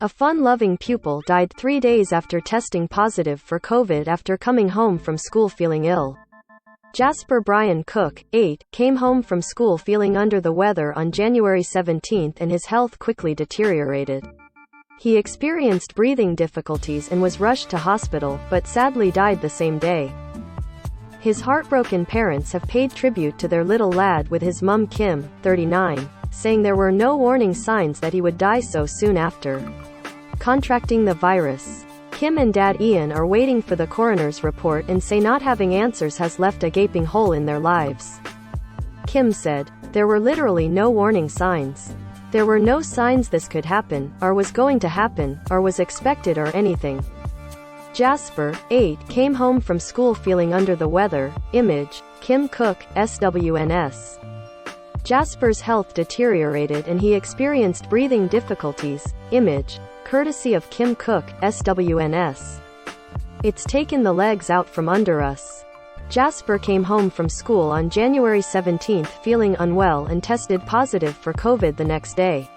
A fun-loving pupil died 3 days after testing positive for COVID after coming home from school feeling ill. Jasper Brian Cook, 8, came home from school feeling under the weather on January 17 and his health quickly deteriorated. He experienced breathing difficulties and was rushed to hospital, but sadly died the same day. His heartbroken parents have paid tribute to their little lad with his mum Kim, 39, saying there were no warning signs that he would die so soon after contracting the virus. Kim and Dad Ian are waiting for the coroner's report and say not having answers has left a gaping hole in their lives. Kim said, "There were literally no warning signs. There were no signs this could happen, or was going to happen, or was expected or anything." Jasper, 8, came home from school feeling under the weather. Image, Kim Cook, SWNS. Jasper's health deteriorated and he experienced breathing difficulties. Image, courtesy of Kim Cook, SWNS. It's taken the legs out from under us. Jasper came home from school on January 17 feeling unwell and tested positive for COVID the next day.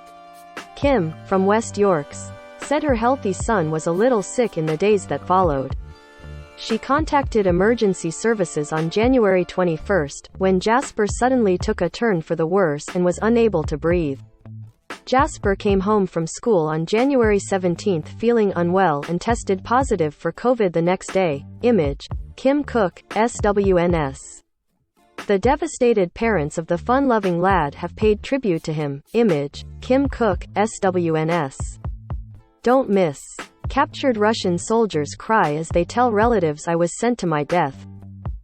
Kim, from West Yorks, said her healthy son was a little sick in the days that followed. She contacted emergency services on January 21, when Jasper suddenly took a turn for the worse and was unable to breathe. Jasper came home from school on January 17 feeling unwell and tested positive for COVID the next day. Image, Kim Cook, SWNS. The devastated parents of the fun-loving lad have paid tribute to him. Image, Kim Cook, SWNS. Don't miss. Captured Russian soldiers cry as they tell relatives I was sent to my death.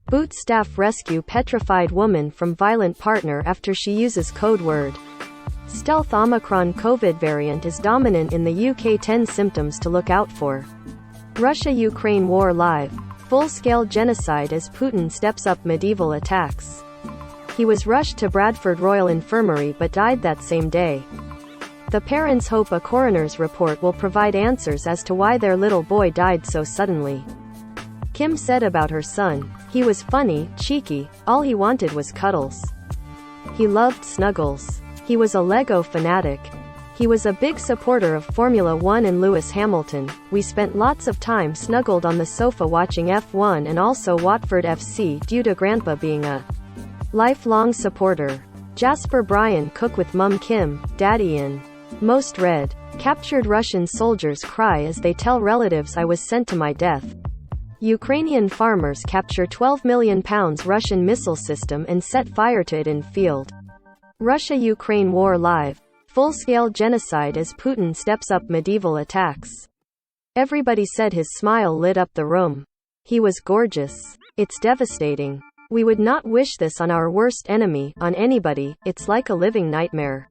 Boot staff rescue petrified woman from violent partner after she uses code word. Stealth Omicron COVID variant is dominant in the UK. 10 symptoms to look out for. Russia-Ukraine war live. Full-scale genocide as Putin steps up medieval attacks. He was rushed to Bradford Royal Infirmary but died that same day. The parents hope a coroner's report will provide answers as to why their little boy died so suddenly. Kim said about her son, "He was funny, cheeky, all he wanted was cuddles. He loved snuggles. He was a Lego fanatic. He was a big supporter of Formula 1 and Lewis Hamilton. We spent lots of time snuggled on the sofa watching F1 and also Watford FC due to Grandpa being a lifelong supporter." Jasper Brian Cook with Mum Kim, Dad Ian. Most read. Captured Russian soldiers cry as they tell relatives I was sent to my death. Ukrainian farmers capture £12 million Russian missile system and set fire to it in field. Russia-Ukraine war live. Full-scale genocide as Putin steps up medieval attacks. Everybody said his smile lit up the room. He was gorgeous. It's devastating. We would not wish this on our worst enemy, on anybody. It's like a living nightmare.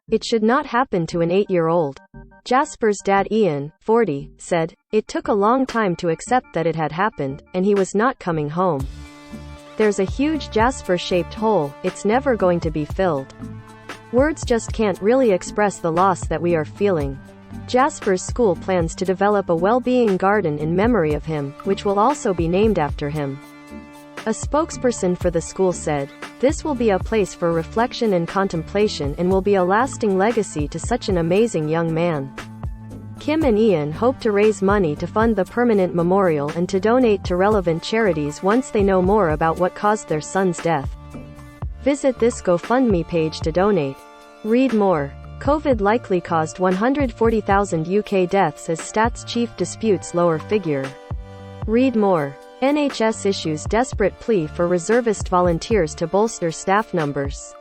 It should not happen to an 8-year-old. Jasper's dad Ian, 40, said, "It took a long time to accept that it had happened, and he was not coming home. There's a huge Jasper-shaped hole, it's never going to be filled. Words just can't really express the loss that we are feeling." Jasper's school plans to develop a well-being garden in memory of him, which will also be named after him. A spokesperson for the school said, "This will be a place for reflection and contemplation and will be a lasting legacy to such an amazing young man." Kim and Ian hope to raise money to fund the permanent memorial and to donate to relevant charities once they know more about what caused their son's death. Visit this GoFundMe page to donate. Read more. COVID likely caused 140,000 UK deaths as Stats chief disputes lower figure. Read more. NHS issues desperate plea for reservist volunteers to bolster staff numbers.